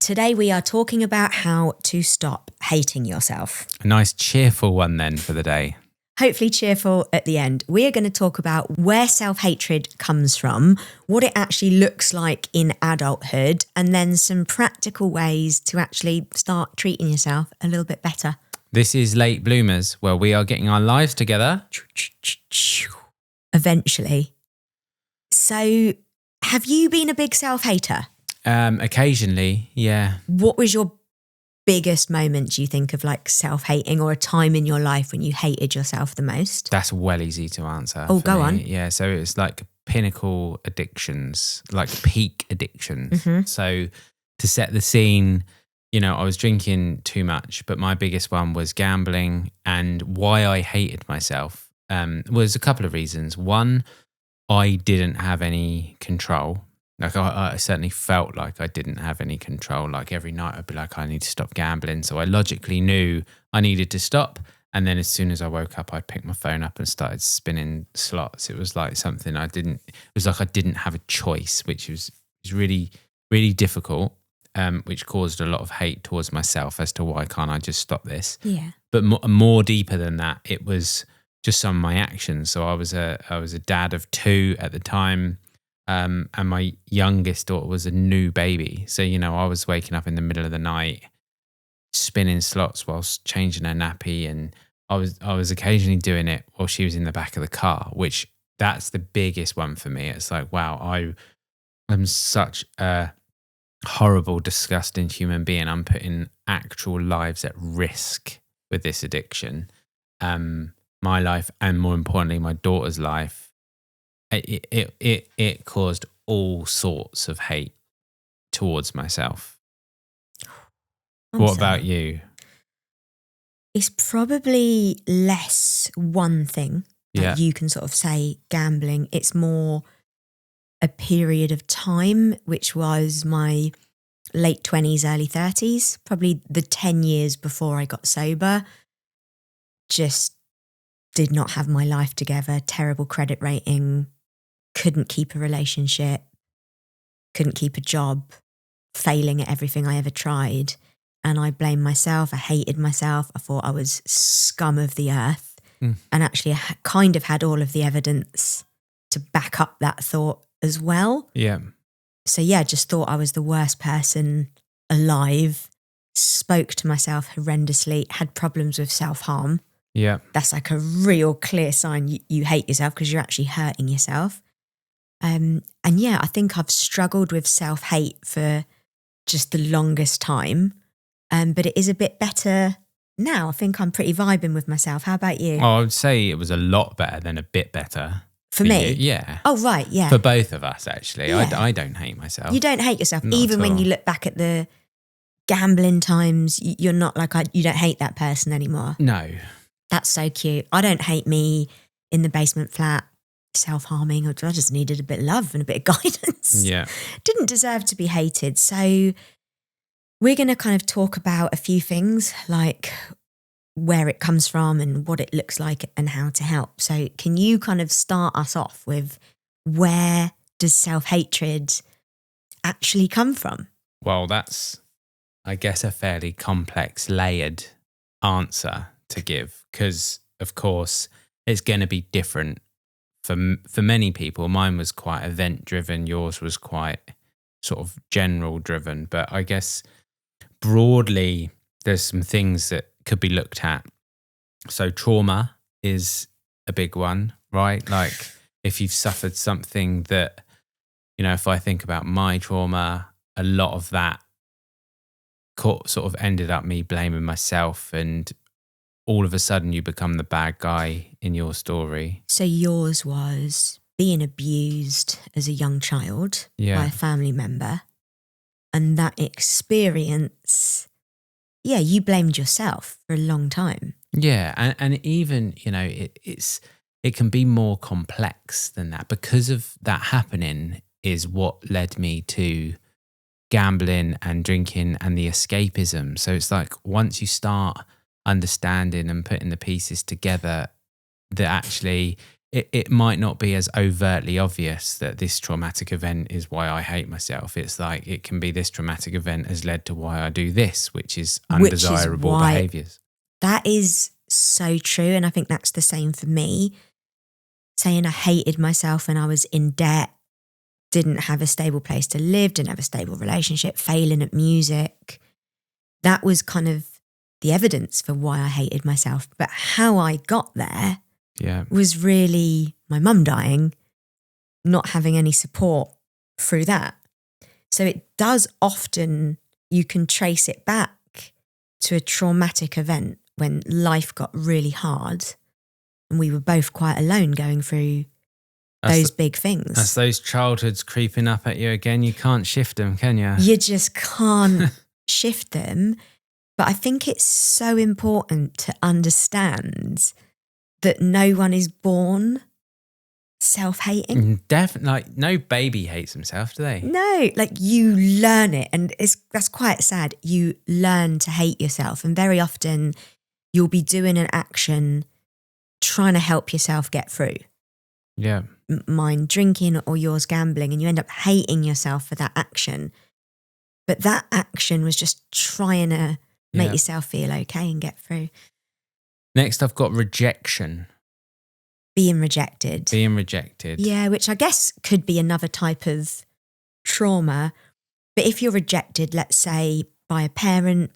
Today we are talking about how to stop hating yourself. A nice cheerful one then for the day. Hopefully cheerful at the end. We are going to talk about where self-hatred comes from, what it actually looks like in adulthood, and then some practical ways to actually start treating yourself a little bit better. This is Late Bloomers, where we are getting our lives together. Eventually. So, have you been a big self-hater? Occasionally, yeah. What was your biggest moment, do you think, of like self-hating, or a time in your life when you hated yourself the most? That's well easy to answer. Oh, go on. Yeah, so it's like pinnacle addictions, like peak addictions. Mm-hmm. So to set the scene, I was drinking too much, but my biggest one was gambling. And why I hated myself was a couple of reasons. One, I didn't have any control. Like I certainly felt like I didn't have any control. Like every night I'd be like, I need to stop gambling. So I logically knew I needed to stop. And then as soon as I woke up, I'd pick my phone up and started spinning slots. It was like something it was like I didn't have a choice, which was really, really difficult, which caused a lot of hate towards myself as to why can't I just stop this? Yeah. But more deeper than that, it was just some of my actions. So I was a dad of 2 at the time. And my youngest daughter was a new baby. So, I was waking up in the middle of the night, spinning slots whilst changing her nappy. And I was occasionally doing it while she was in the back of the car, which that's the biggest one for me. It's like, wow, I'm such a horrible, disgusting human being. I'm putting actual lives at risk with this addiction. My life, and more importantly, my daughter's life. It caused all sorts of hate towards myself. What about you? It's probably less one thing that you can sort of say gambling. It's more a period of time, which was my late 20s, early 30s, probably the 10 years before I got sober. Just did not have my life together, terrible credit rating, couldn't keep a relationship, couldn't keep a job, failing at everything I ever tried. And I blamed myself. I hated myself. I thought I was scum of the earth. And actually I kind of had all of the evidence to back up that thought as well. Yeah. So just thought I was the worst person alive, spoke to myself horrendously, had problems with self-harm. Yeah. That's like a real clear sign you hate yourself because you're actually hurting yourself. And I think I've struggled with self-hate for just the longest time. But it is a bit better now. I think I'm pretty vibing with myself. How about you? Oh, I would say it was a lot better than a bit better. For me? You. Yeah. Oh, right, yeah. For both of us, actually. Yeah. I don't hate myself. You don't hate yourself. Not Even at when all. you look back at the gambling times, you're not like, you don't hate that person anymore. No. That's so cute. I don't hate me in the basement flat, self-harming. I just needed a bit of love and a bit of guidance. Yeah. Didn't deserve to be hated. So we're going to kind of talk about a few things, like where it comes from and what it looks like and how to help. So can you kind of start us off with where does self-hatred actually come from? Well, that's, I guess, a fairly complex, layered answer to give because, of course, it's going to be different for many people. Mine was quite event-driven. Yours was quite sort of general-driven. But I guess broadly, there's some things that could be looked at. So trauma is a big one, right? Like if you've suffered something that, if I think about my trauma, a lot of that sort of ended up me blaming myself, and all of a sudden you become the bad guy in your story. So yours was being abused as a young child by a family member, and that experience, you blamed yourself for a long time. Yeah, and even, it can be more complex than that. Because of that happening is what led me to gambling and drinking and the escapism. So it's like once you start understanding and putting the pieces together, that actually it might not be as overtly obvious that this traumatic event is why I hate myself. It's like it can be this traumatic event has led to why I do this, which is undesirable behaviours. That is so true. And I think that's the same for me. Saying I hated myself when I was in debt, didn't have a stable place to live, didn't have a stable relationship, failing at music. That was kind of the evidence for why I hated myself. But how I got there was really my mum dying, not having any support through that. So it does often, you can trace it back to a traumatic event when life got really hard and we were both quite alone going through those big things. That's those childhoods creeping up at you again. You can't shift them, can you? You just can't shift them. But I think it's so important to understand that no one is born self-hating. Definitely. Like, no baby hates himself, do they? No, like you learn it. And that's quite sad. You learn to hate yourself. And very often you'll be doing an action trying to help yourself get through. Yeah. Mine drinking or yours gambling, and you end up hating yourself for that action. But that action was just trying to make yourself feel okay and get through. Next, I've got rejection. Being rejected. Being rejected. Yeah, which I guess could be another type of trauma. But if you're rejected, let's say by a parent,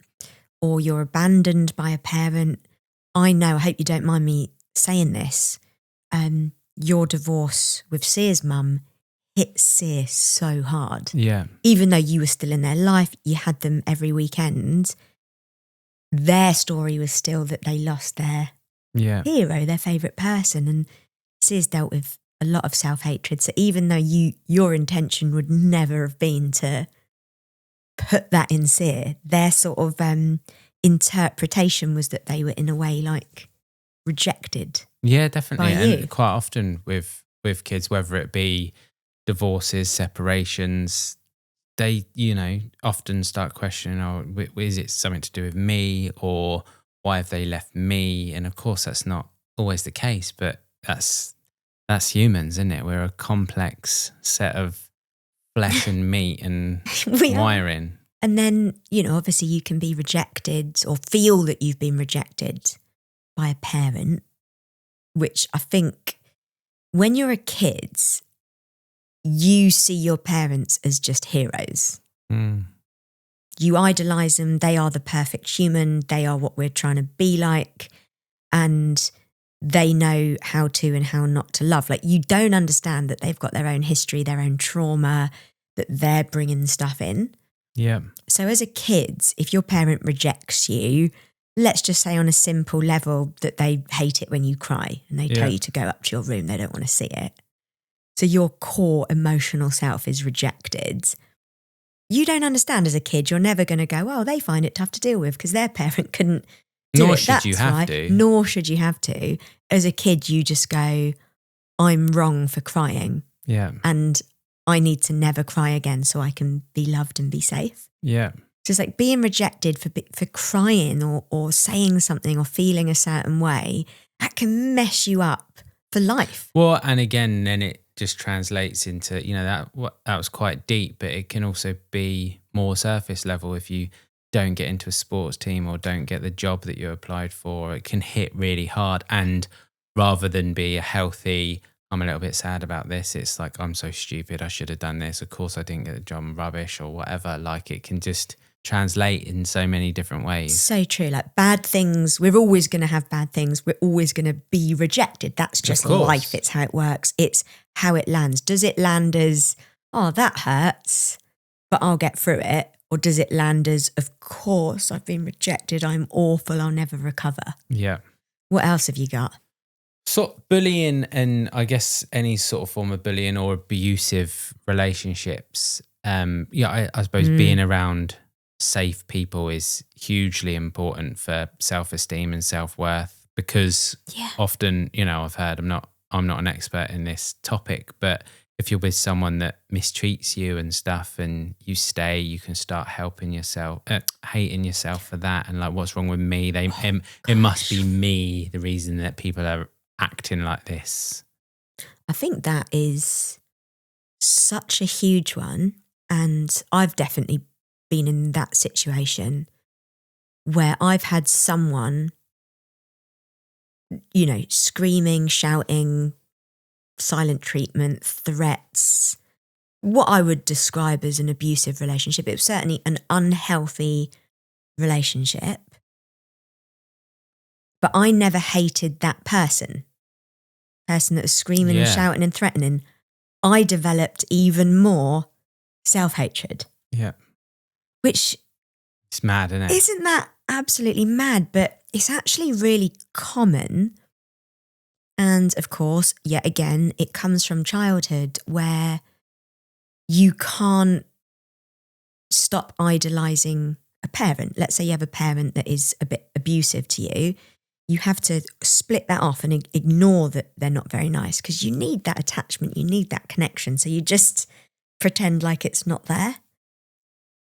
or you're abandoned by a parent, I know, I hope you don't mind me saying this, your divorce with Sear's mum hit Sear so hard. Yeah. Even though you were still in their life, you had them every weekend, their story was still that they lost their hero, their favourite person. And Sear's dealt with a lot of self-hatred. So even though your intention would never have been to put that in Sear, their sort of interpretation was that they were in a way like rejected. Yeah, definitely. By And you. quite often with kids, whether it be divorces, separations, they, often start questioning, is it something to do with me, or why have they left me? And of course, that's not always the case, but that's humans, isn't it? We're a complex set of flesh and meat and wiring. And then, obviously you can be rejected or feel that you've been rejected by a parent, which I think when you're a kid, you see your parents as just heroes. Mm. You idolise them. They are the perfect human. They are what we're trying to be like. And they know how to and how not to love. Like, you don't understand that they've got their own history, their own trauma, that they're bringing stuff in. Yeah. So as a kid, if your parent rejects you, let's just say on a simple level that they hate it when you cry and they tell you to go up to your room, they don't want to see it. So your core emotional self is rejected. You don't understand as a kid, you're never going to go, well, they find it tough to deal with because their parent couldn't do it. Nor should you have to. Nor should you have to. As a kid, you just go, I'm wrong for crying. Yeah. And I need to never cry again so I can be loved and be safe. Yeah. So it's like being rejected for crying or saying something or feeling a certain way, that can mess you up for life. Well, and again, then it just translates into, that was quite deep, but it can also be more surface level. If you don't get into a sports team or don't get the job that you applied for, it can hit really hard. And rather than be a healthy, I'm a little bit sad about this, it's like, I'm so stupid, I should have done this, of course I didn't get the job, I'm rubbish or whatever. Like, it can just translate in so many different ways. So true. Like, bad things, we're always going to have bad things. We're always going to be rejected. That's just life. It's how it works. It's how it lands. Does it land as, oh, that hurts, but I'll get through it? Or does it land as, of course, I've been rejected, I'm awful, I'll never recover? Yeah. What else have you got? So bullying, and I guess any sort of form of bullying or abusive relationships. I suppose being around safe people is hugely important for self-esteem and self-worth, because often, I've heard, I'm not an expert in this topic, but if you're with someone that mistreats you and stuff and you stay, you can start hating yourself for that. And like, what's wrong with me? It must be me, the reason that people are acting like this. I think that is such a huge one. And I've definitely been in that situation where I've had someone, you know, screaming, shouting, silent treatment, threats, what I would describe as an abusive relationship. It was certainly an unhealthy relationship. But I never hated that person that was screaming and shouting and threatening. I developed even more self-hatred. Yeah. Which... it's mad, isn't it? Isn't that absolutely mad? But it's actually really common. And of course, yet again, it comes from childhood where you can't stop idolizing a parent. Let's say you have a parent that is a bit abusive to you. You have to split that off and ignore that they're not very nice, because you need that attachment, you need that connection. So you just pretend like it's not there.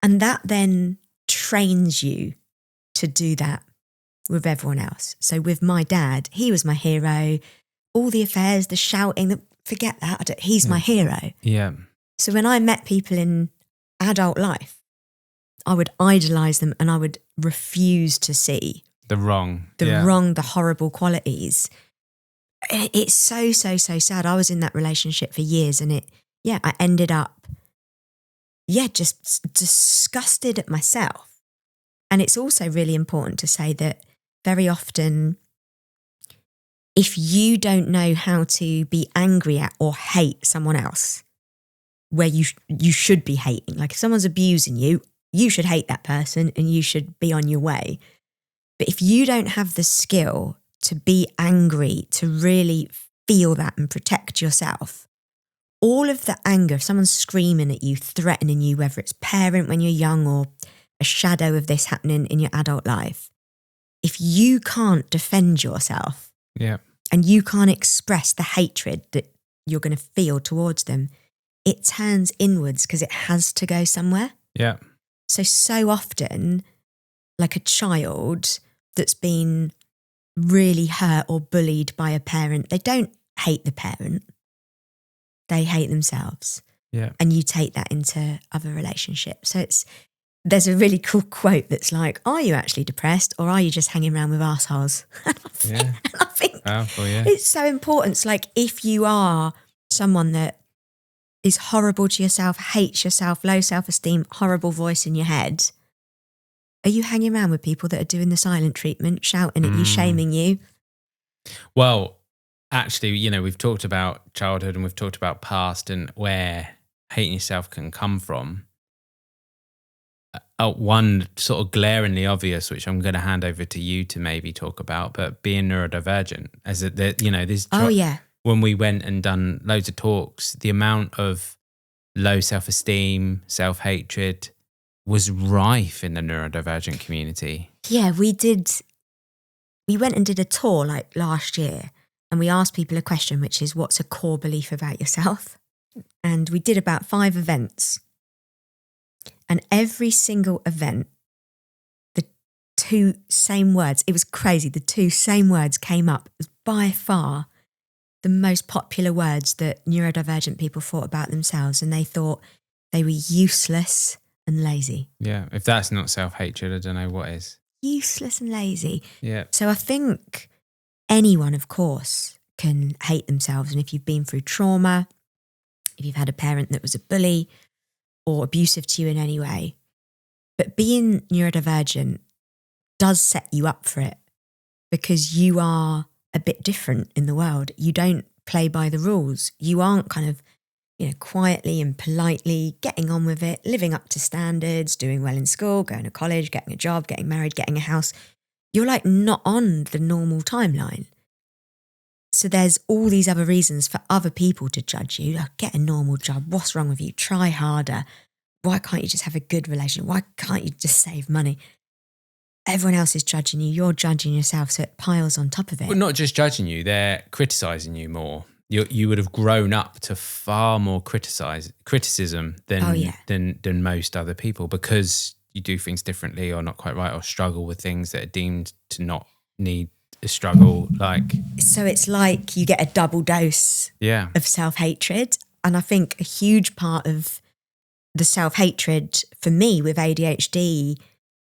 And that then trains you to do that with everyone else. So with my dad, he was my hero. All the affairs, the shouting, forget that. He's my hero. Yeah. So when I met people in adult life, I would idolize them and I would refuse to see the wrong, the horrible qualities. It's so sad. I was in that relationship for years and I ended up, just disgusted at myself. And it's also really important to say that very often, if you don't know how to be angry at or hate someone else, where you should be hating, like if someone's abusing you, you should hate that person and you should be on your way. But if you don't have the skill to be angry, to really feel that and protect yourself, all of the anger, if someone's screaming at you, threatening you, whether it's parent when you're young or a shadow of this happening in your adult life, if you can't defend yourself and you can't express the hatred that you're going to feel towards them, it turns inwards because it has to go somewhere. Yeah. So often, like a child that's been really hurt or bullied by a parent, they don't hate the parent. They hate themselves. Yeah. And you take that into other relationships. So there's a really cool quote that's like, are you actually depressed or are you just hanging around with assholes? I think powerful, it's so important. It's like, if you are someone that is horrible to yourself, hates yourself, low self-esteem, horrible voice in your head, are you hanging around with people that are doing the silent treatment, shouting at you, shaming you? Well, actually, we've talked about childhood and we've talked about past and where hating yourself can come from. One sort of glaringly obvious, which I'm going to hand over to you to maybe talk about, but being neurodivergent, when we went and done loads of talks, the amount of low self-esteem, self-hatred was rife in the neurodivergent community. Yeah, we went and did a tour like last year and we asked people a question, which is, what's a core belief about yourself? And we did about 5 events. And every single event, the 2 same words, it was crazy, the 2 same words came up as by far the most popular words that neurodivergent people thought about themselves. And they thought they were useless and lazy. Yeah, if that's not self-hatred, I don't know what is. Useless and lazy. Yeah. So I think anyone, of course, can hate themselves. And if you've been through trauma, if you've had a parent that was a bully or abusive to you in any way, but being neurodivergent does set you up for it because you are a bit different in the world. You don't play by the rules. You aren't kind of, quietly and politely getting on with it, living up to standards, doing well in school, going to college, getting a job, getting married, getting a house. You're like not on the normal timeline. So there's all these other reasons for other people to judge you. Like, get a normal job. What's wrong with you? Try harder. Why can't you just have a good relationship? Why can't you just save money? Everyone else is judging you. You're judging yourself, so it piles on top of it. Well, not just judging you, they're criticising you more. You would have grown up to far more criticism than most other people because you do things differently or not quite right or struggle with things that are deemed to not need struggle? Like, so it's like you get a double dose of self-hatred. And I think a huge part of the self-hatred for me with ADHD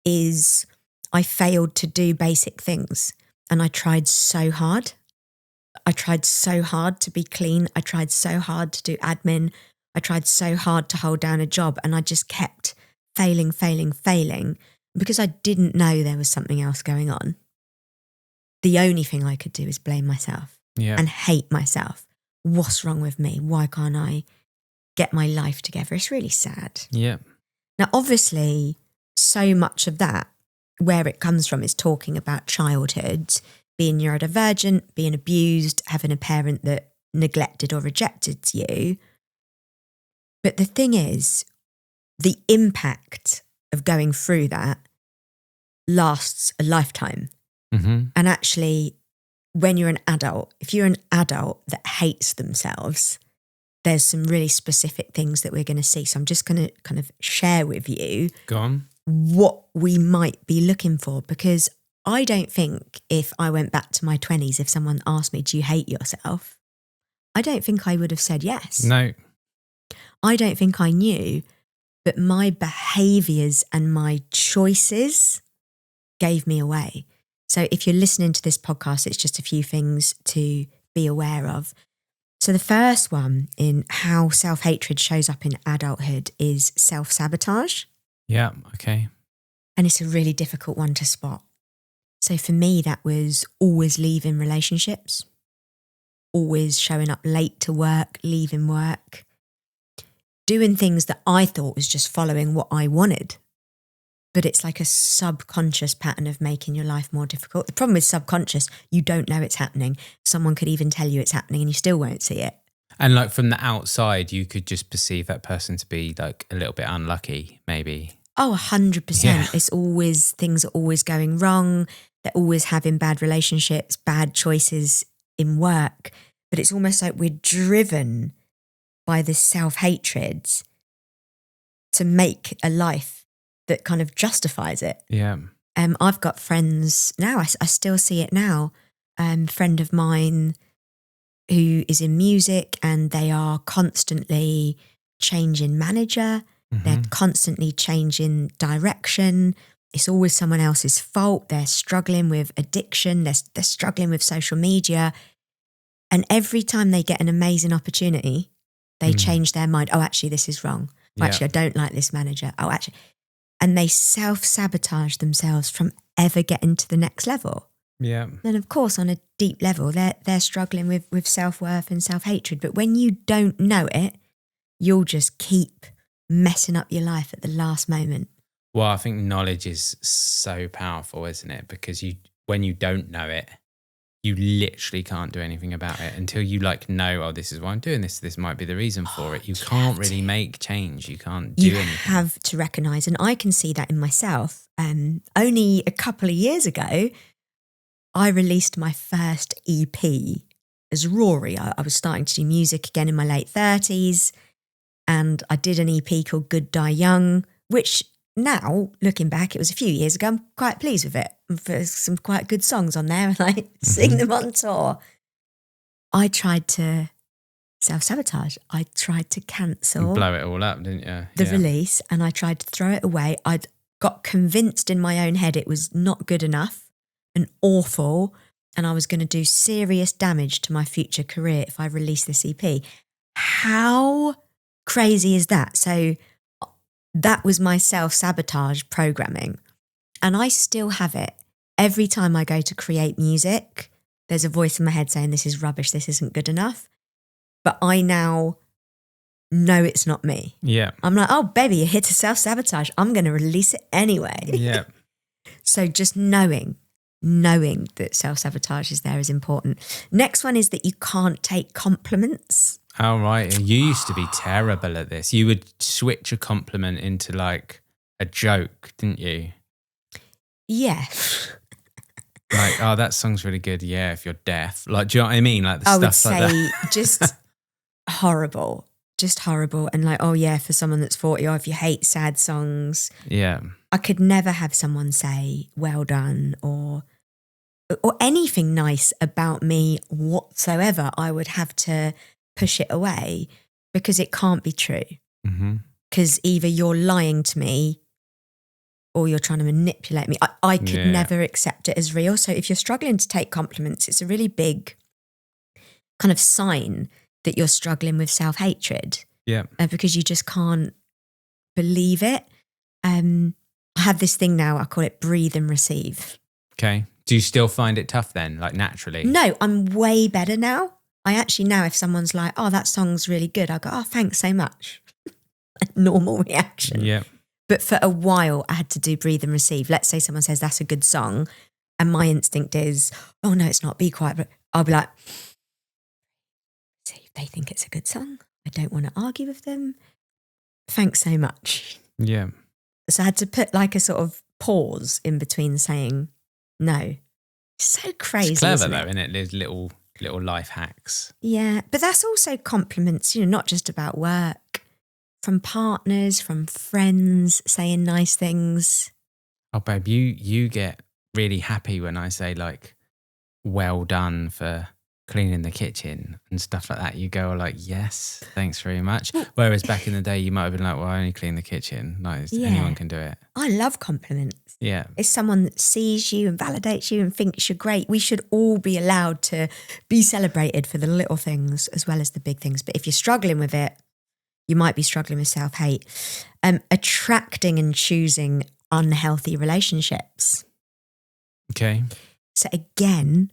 is I failed to do basic things. And I tried so hard. I tried so hard to be clean. I tried so hard to do admin. I tried so hard to hold down a job, and I just kept failing because I didn't know there was something else going on. The only thing I could do is blame myself and hate myself. What's wrong with me? Why can't I get my life together? It's really sad. Yeah. Now, obviously, so much of that, where it comes from, is talking about childhood, being neurodivergent, being abused, having a parent that neglected or rejected you. But the thing is, the impact of going through that lasts a lifetime. Mm-hmm. And actually, when you're an adult, if you're an adult that hates themselves, there's some really specific things that we're going to see. So I'm just going to kind of share with you what we might be looking for, because I don't think if I went back to my 20s, if someone asked me, do you hate yourself? I don't think I would have said yes. No. I don't think I knew, but my behaviours and my choices gave me away. So if you're listening to this podcast, it's just a few things to be aware of. So the first one in how self-hatred shows up in adulthood is self-sabotage. Yeah, okay. And it's a really difficult one to spot. So for me, that was always leaving relationships, always showing up late to work, leaving work, doing things that I thought was just following what I wanted. But it's like a subconscious pattern of making your life more difficult. The problem with subconscious, you don't know it's happening. Someone could even tell you it's happening and you still won't see it. And like from the outside, you could just perceive that person to be like a little bit unlucky, maybe. Oh, 100%. Yeah. It's always, things are always going wrong. They're always having bad relationships, bad choices in work. But it's almost like we're driven by this self-hatred to make a life that kind of justifies it. Yeah. I've got friends now, I still see it now. Friend of mine who is in music, and they are constantly changing manager. They're constantly changing direction. It's always someone else's fault. They're struggling with addiction. They're struggling with social media. And every time they get an amazing opportunity, they change their mind. Oh, actually, this is wrong. Oh, actually, I don't like this manager. Oh, actually. And they self-sabotage themselves from ever getting to the next level. Yeah. And of course, on a deep level, they're struggling with self-worth and self-hatred. But when you don't know it, you'll just keep messing up your life at the last moment. Well, I think knowledge is so powerful, isn't it? Because when you don't know it, you literally can't do anything about it until you like know, oh, this is why I'm doing this. This might be the reason for it. You can't really make change. You can't do anything. You have to recognise, and I can see that in myself. Only a couple of years ago, I released my first EP as Rory. I was starting to do music again in my late 30s. And I did an EP called Good Die Young, which now, looking back, it was a few years ago, I'm quite pleased with it. There's some quite good songs on there, and I sing them on tour. I tried to self-sabotage. I tried to cancel. Blow it all up, didn't you? The release, and I tried to throw it away. I got convinced in my own head it was not good enough and awful, and I was going to do serious damage to my future career if I released this EP. How crazy is that? So that was my self-sabotage programming. And I still have it. Every time I go to create music, there's a voice in my head saying, this is rubbish, this isn't good enough. But I now know it's not me. Yeah. I'm like, oh, baby, you're here to self-sabotage. I'm going to release it anyway. Yeah. So just knowing that self-sabotage is there is important. Next one is that you can't take compliments. Oh, right. You used to be terrible at this. You would switch a compliment into like a joke, didn't you? Yeah. Like, oh, that song's really good. Yeah, if you're deaf. Like, do you know what I mean? Like the I would stuff like say that. just horrible. Just horrible. And like, oh yeah, for someone that's 40, or if you hate sad songs. Yeah. I could never have someone say, well done, or or anything nice about me whatsoever, I would have to push it away because it can't be true. Because either you're lying to me or you're trying to manipulate me. I could never accept it as real. So if you're struggling to take compliments, it's a really big kind of sign that you're struggling with self-hatred. Yeah. Because you just can't believe it. I have this thing now, I call it breathe and receive. Okay. Do you still find it tough then, like naturally? No, I'm way better now. I actually now, if someone's like, oh, that song's really good, I go, oh, thanks so much. A normal reaction. Yeah. But for a while, I had to do breathe and receive. Let's say someone says that's a good song, and my instinct is, oh no, it's not, be quiet. But I'll be like, see if they think it's a good song. I don't want to argue with them. Thanks so much. Yeah. So I had to put like a sort of pause in between saying no. So crazy. It's clever isn't though, it? isn't it? There's little life hacks. Yeah, but that's also compliments, not just about work. From partners, from friends, saying nice things. Oh, babe, you get really happy when I say like, well done for cleaning the kitchen and stuff like that. You go like, yes, thanks very much. Whereas back in the day, you might have been like, well, I only clean the kitchen. Like, anyone can do it. I love compliments. Yeah. It's someone that sees you and validates you and thinks you're great. We should all be allowed to be celebrated for the little things as well as the big things. But if you're struggling with it, you might be struggling with self-hate. Attracting and choosing unhealthy relationships. Okay. So again,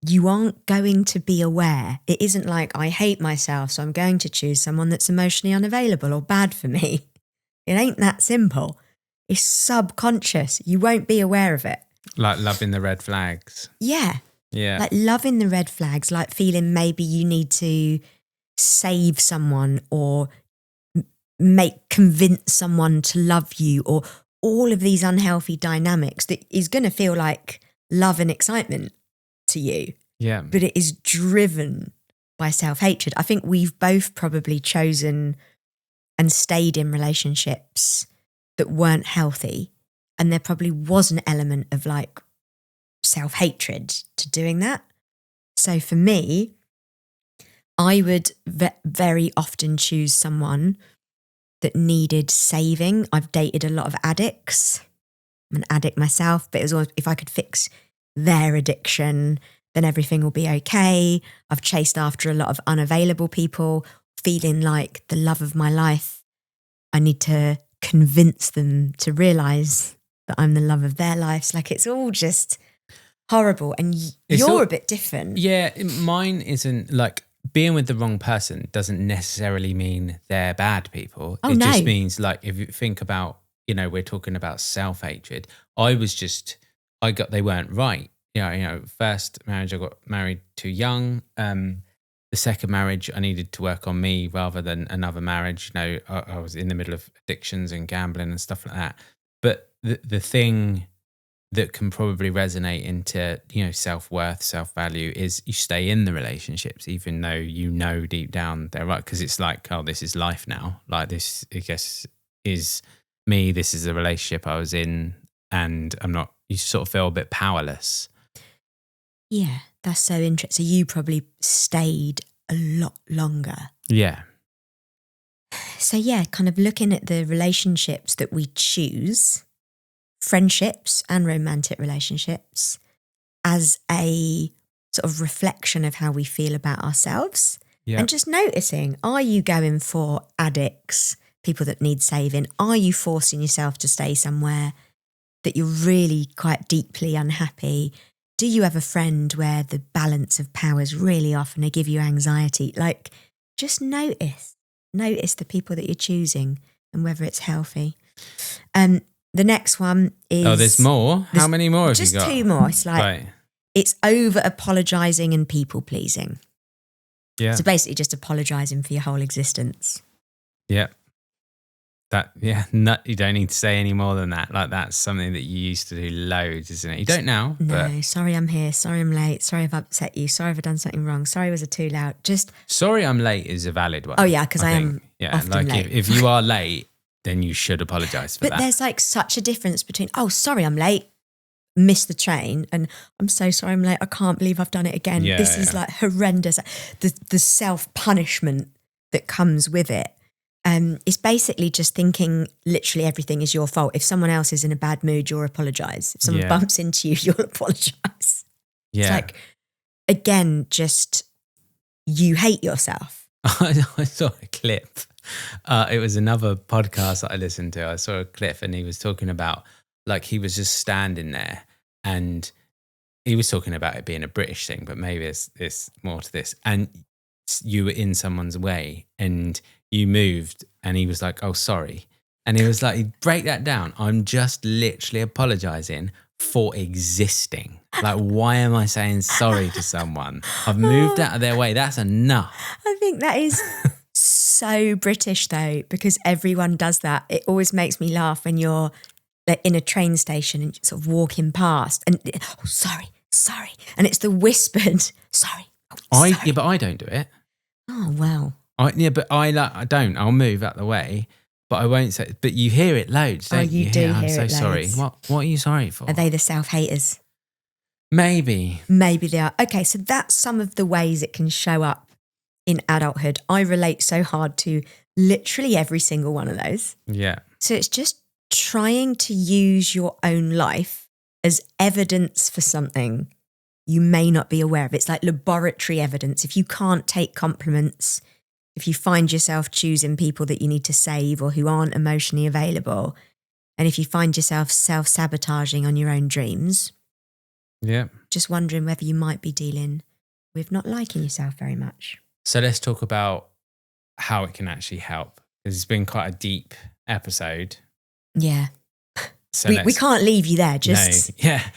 you aren't going to be aware. It isn't like I hate myself, so I'm going to choose someone that's emotionally unavailable or bad for me. It ain't that simple. It's subconscious. You won't be aware of it. Like loving the red flags. Yeah. Yeah. Like loving the red flags, like feeling maybe you need to save someone or convince someone to love you, or all of these unhealthy dynamics that is going to feel like love and excitement to you. Yeah. But it is driven by self-hatred. I think we've both probably chosen and stayed in relationships that weren't healthy. And there probably was an element of like self-hatred to doing that. So for me, I would very often choose someone that needed saving. I've dated a lot of addicts. I'm an addict myself, but it was always, if I could fix their addiction, then everything will be okay. I've chased after a lot of unavailable people, feeling like the love of my life. I need to convince them to realise that I'm the love of their lives. Like it's all just horrible. And you're a bit different. Yeah, mine isn't like, being with the wrong person doesn't necessarily mean they're bad people. Oh, it no. just means like, if you think about, we're talking about self-hatred. They weren't right. First marriage, I got married too young. The second marriage, I needed to work on me rather than another marriage. I was in the middle of addictions and gambling and stuff like that. But the thing that can probably resonate into, self-worth, self-value is you stay in the relationships, even though deep down they're right. Because it's like, oh, this is life now. Like this, I guess, is me. This is the relationship I was in, and you sort of feel a bit powerless. Yeah, that's so interesting. So you probably stayed a lot longer. Yeah. So yeah, kind of looking at the relationships that we choose, friendships and romantic relationships, as a sort of reflection of how we feel about ourselves. Yep. And just noticing, are you going for addicts, people that need saving? Are you forcing yourself to stay somewhere that you're really quite deeply unhappy? Do you have a friend where the balance of power is really off and they give you anxiety? Like, just notice the people that you're choosing and whether it's healthy. The next one is... Oh, there's more? How many more have you got? Just two more. It's like, right. It's over-apologising and people-pleasing. Yeah. So basically just apologising for your whole existence. Yeah. You don't need to say any more than that. Like that's something that you used to do loads, isn't it? You don't now. No, sorry I'm here. Sorry I'm late. Sorry I've upset you. Sorry if I've done something wrong. Sorry was it too loud. Just... Sorry I'm late is a valid one. Oh yeah, because I am often like late. If you are late, then you should apologise for that. But there's like such a difference between, oh, sorry I'm late. miss the train and I'm so sorry I'm late, I can't believe I've done it again. This is like horrendous. The self-punishment that comes with it. It's basically just thinking literally everything is your fault. If someone else is in a bad mood, you'll apologise. If someone bumps into you, you'll apologise. Yeah. It's like, again, just you hate yourself. I saw a clip. It was another podcast that I listened to. I saw a clip and he was talking about, like, he was just standing there and he was talking about it being a British thing, but maybe it's more to this. And you were in someone's way and you moved and he was like, oh, sorry. And he was like, break that down. I'm just literally apologising for existing. Like, why am I saying sorry to someone? I've moved out of their way. That's enough. I think that is so British though, because everyone does that. It always makes me laugh when you're in a train station and sort of walking past and, oh, sorry. And it's the whispered, sorry. Oh, sorry. Yeah, but I don't do it. Oh, wow. But I don't. I'll move out the way, but I won't say. But you hear it loads, don't you? You do hear I'm it so sorry. loads. What are you sorry for? Are they the self-haters? Maybe they are. Okay, so that's some of the ways it can show up in adulthood. I relate so hard to literally every single one of those. Yeah. So it's just trying to use your own life as evidence for something you may not be aware of. It's like laboratory evidence. If you can't take compliments, if you find yourself choosing people that you need to save or who aren't emotionally available, and if you find yourself self-sabotaging on your own dreams, just wondering whether you might be dealing with not liking yourself very much. So let's talk about how it can actually help. Because it's been quite a deep episode. Yeah. So we can't leave you there, just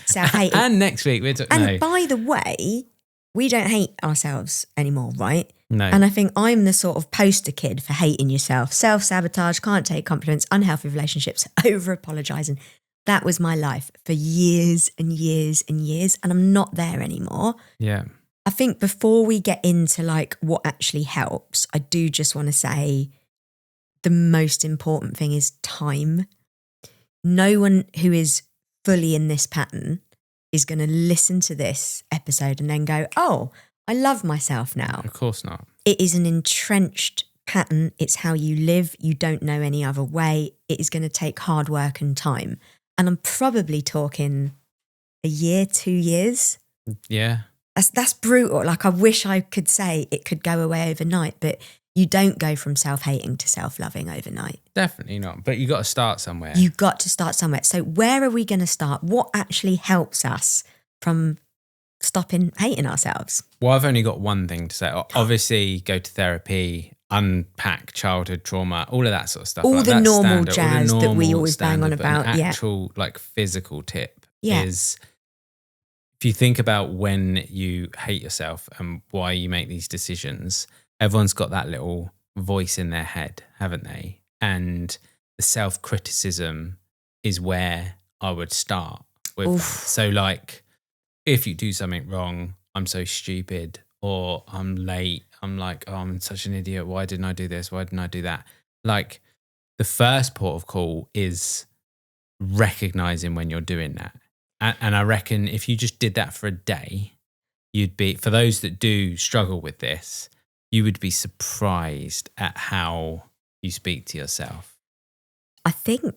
self-hating. And next week we're by the way, we don't hate ourselves anymore, right? No. And I think I'm the sort of poster kid for hating yourself. Self-sabotage, can't take compliments, unhealthy relationships, over-apologising. That was my life for years and years and years, and I'm not there anymore. Yeah. I think before we get into like what actually helps, I do just want to say the most important thing is time. No one who is fully in this pattern is going to listen to this episode and then go, oh, I love myself now. Of course not. It is an entrenched pattern. It's how you live. You don't know any other way. It is going to take hard work and time. And I'm probably talking a year, 2 years. Yeah. That's brutal. Like, I wish I could say it could go away overnight, but you don't go from self-hating to self-loving overnight. Definitely not. But you got to start somewhere. You got to start somewhere. So where are we going to start? What actually helps us from stopping hating ourselves? Well, I've only got one thing to say. Obviously, go to therapy, unpack childhood trauma, all of that sort of stuff. All like the that's normal standard, jazz all the that we normal always bang on standard, but about. an actual like physical tip Yeah. is if you think about when you hate yourself and why you make these decisions, everyone's got that little voice in their head, haven't they? And the self-criticism is where I would start with that. So like, if you do something wrong, I'm so stupid, or I'm late, I'm like, oh, I'm such an idiot. Why didn't I do this? Why didn't I do that? Like, the first port of call is recognizing when you're doing that. And I reckon if you just did that for a day, you'd be, for those that do struggle with this, you would be surprised at how you speak to yourself. I think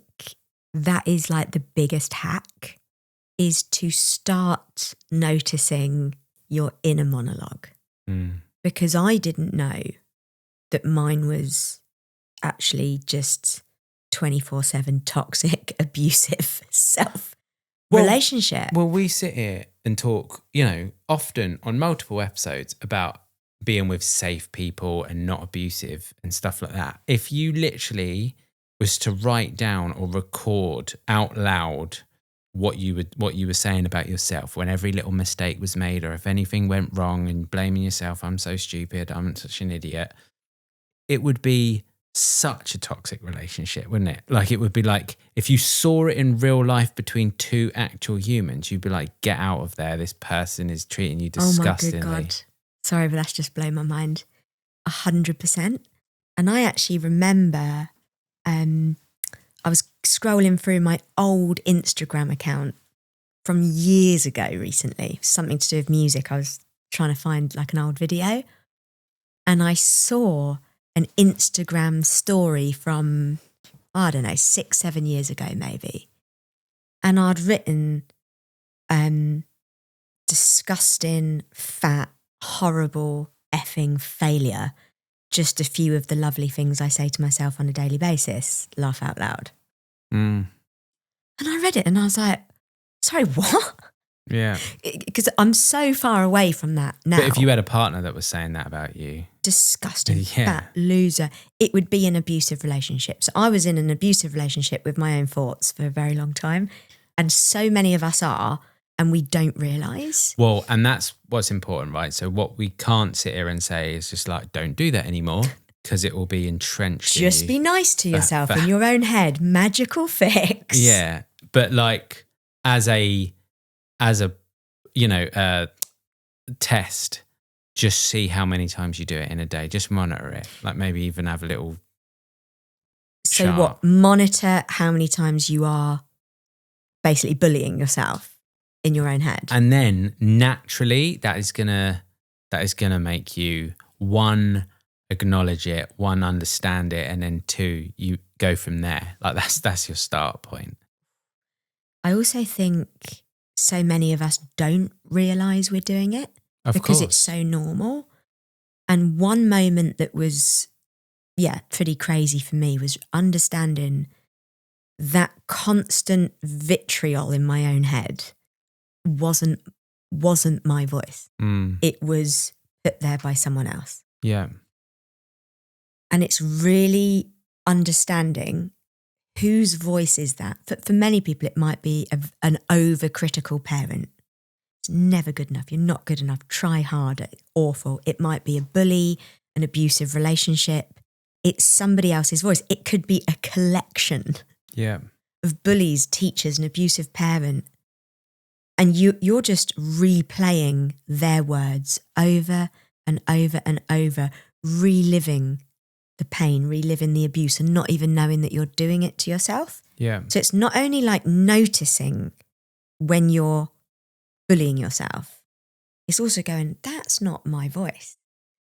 that is like the biggest hack, is to start noticing your inner monologue. Because I didn't know that mine was actually just 24/7 toxic, abusive relationship. Well, we sit here and talk, often on multiple episodes about being with safe people and not abusive and stuff like that. If you literally was to write down or record out loud what you were saying about yourself when every little mistake was made, or if anything went wrong and blaming yourself, I'm so stupid, I'm such an idiot, it would be such a toxic relationship, wouldn't it? Like, it would be like if you saw it in real life between two actual humans, you'd be like, get out of there, this person is treating you disgustingly. Oh my good God. Sorry, but that's just blown my mind. 100%. And I actually remember I was scrolling through my old Instagram account from years ago recently, something to do with music. I was trying to find like an old video and I saw an Instagram story from, I don't know, 6-7 years ago maybe. And I'd written disgusting, fat, horrible effing failure. Just a few of the lovely things I say to myself on a daily basis. Laugh out loud. Mm. And I read it and I was like, sorry, what? Yeah. Because I'm so far away from that now. But if you had a partner that was saying that about you. Disgusting, fat loser, it would be an abusive relationship. So I was in an abusive relationship with my own thoughts for a very long time. And so many of us are, and we don't realise. Well, and that's what's important, right? So what we can't sit here and say is just like, don't do that anymore because it will be entrenched in you. Just be nice to yourself in your own head. Magical fix. Yeah. But like as a test, just see how many times you do it in a day. Just monitor it. Like maybe even have a little chart. What? Monitor how many times you are basically bullying yourself in your own head. And then naturally that is gonna make you, one, acknowledge it, one, understand it, and then two, you go from there. Like that's your start point. I also think so many of us don't realise we're doing it because it's so normal. And one moment that was, pretty crazy for me was understanding that constant vitriol in my own head wasn't my voice. It was put there by someone else. Yeah. And it's really understanding whose voice is that. For many people, it might be an overcritical parent. It's never good enough. You're not good enough. Try harder. Awful. It might be a bully, an abusive relationship. It's somebody else's voice. It could be a collection of bullies, teachers, an abusive parent. And you're just replaying their words over and over and over, reliving the pain, reliving the abuse and not even knowing that you're doing it to yourself. Yeah. So it's not only like noticing when you're bullying yourself, it's also going, that's not my voice.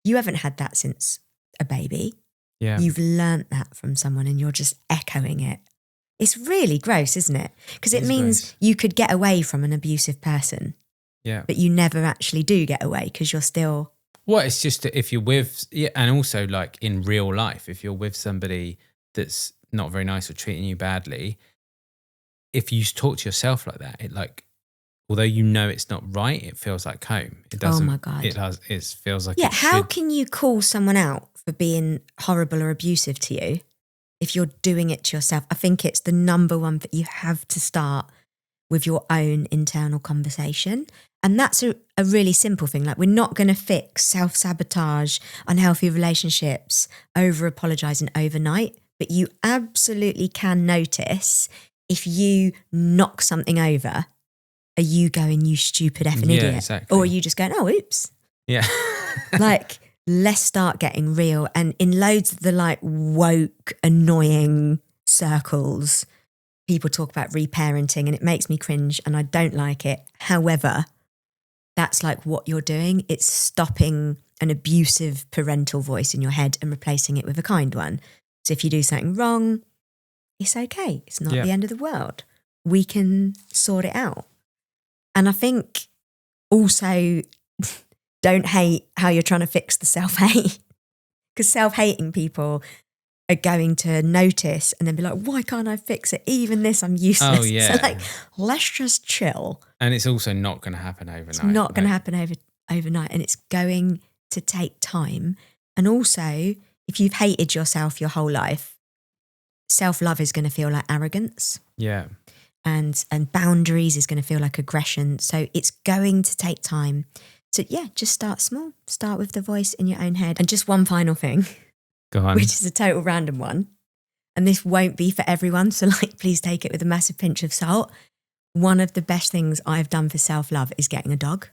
You haven't had that since a baby. Yeah. You've learnt that from someone and you're just echoing it. It's really gross, isn't it? Because it means gross. You could get away from an abusive person. Yeah. But you never actually do get away because you're still... Well, it's just that if you're with... Yeah, and also like in real life, if you're with somebody that's not very nice or treating you badly, if you talk to yourself like that, it like... Although you know it's not right, it feels like home. It doesn't... Oh my God. It feels like... Yeah, how can you call someone out for being horrible or abusive to you if you're doing it to yourself? I think it's the number one that you have to start with your own internal conversation. And that's a really simple thing. Like, we're not going to fix self-sabotage, unhealthy relationships, over-apologising overnight. But you absolutely can notice if you knock something over, are you going, you stupid effing idiot? Exactly. Or are you just going, oh, oops. Yeah. Like, let's start getting real. And in loads of the like woke, annoying circles, people talk about reparenting and it makes me cringe and I don't like it. However, that's like what you're doing. It's stopping an abusive parental voice in your head and replacing it with a kind one. So if you do something wrong, it's okay. It's not the end of the world. We can sort it out. And I think also don't hate how you're trying to fix the self-hate, because self-hating people are going to notice and then be like, why can't I fix it? Even this, I'm useless. Oh, yeah. So like, let's just chill. And it's also not going to happen overnight. It's not going to happen overnight, and it's going to take time. And also, if you've hated yourself your whole life, self-love is going to feel like arrogance. Yeah. And boundaries is going to feel like aggression. So it's going to take time. So yeah, just start small. Start with the voice in your own head. And just one final thing. Go on. Which is a total random one. And this won't be for everyone. So like, please take it with a massive pinch of salt. One of the best things I've done for self-love is getting a dog.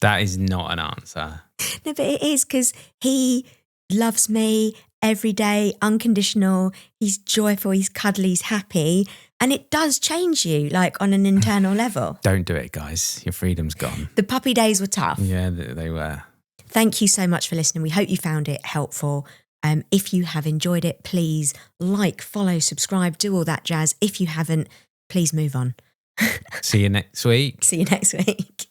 That is not an answer. No, but it is, because he loves me. every day, unconditional. He's joyful, he's cuddly, he's happy. And it does change you, like on an internal level. Don't do it, guys. Your freedom's gone. The puppy days were tough. Yeah, they were. Thank you so much for listening. We hope you found it helpful. If you have enjoyed it, please like, follow, subscribe, do all that jazz. If you haven't, please move on. See you next week. See you next week.